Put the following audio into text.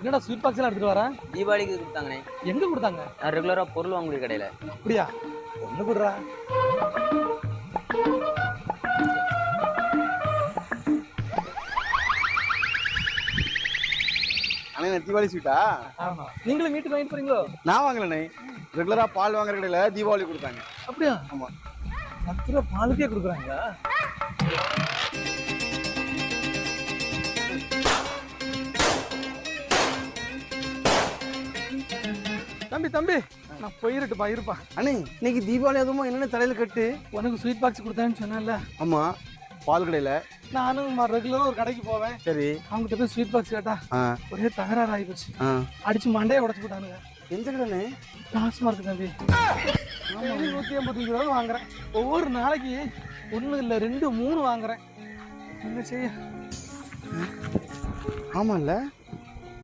என்னடா sweet box எல்லாம் எடுத்துட்டு வரேன்? தீபாவளிக்கு கொடுத்தாங்கண்ணே. எங்க கொடுத்தாங்க? நான் ரெகுலரா பொருள் வாங்கக்கூடிய கடையில. அப்படியா? ஒண்ணு குடுறா. அண்ணே தீபாவளி ஸ்வீட்டா? ஆமா. நீங்களும் வீட்டுக்கு வாங்கிட்டு போறீங்களோ? நான் வாங்கலண்ணே. ரெகுலரா பால் வாங்குற கடையில தீபாவளி கொடுத்தாங்க. அப்படியா? ஆமா. 10 ரூபா பாலுக்கே கொடுக்குறாங்களா? தம்பி தம்பி நான் போயிருட்டுப்பா இருப்பா. அண்ணே இன்னைக்கு தீபாவளி அதுவும் என்னென்ன தலையில கட்டு? உனக்கு ஸ்வீட் பாக்ஸ் கொடுத்தேன்னு சொன்னேன்ல. ஆமா பால் கடையில. நானும் ரெகுலரா ஒரு கடைக்கு போவேன். சரி. அவங்ககிட்ட போய் ஸ்வீட் பாக்ஸ் கேட்டா ஒரே தகராறு ஆகி போச்சு. அடிச்சு மண்டையை உடச்சு போட்டானுங்க. எந்த கடைண்ணே? டாஸ்மார்க் தம்பி. 185 ரூபா வாங்குறேன். ஒவ்வொரு நாளைக்கு 1 இல்லை 2 3 வாங்குறேன். என்ன செய்ய? ஆமாம்ல.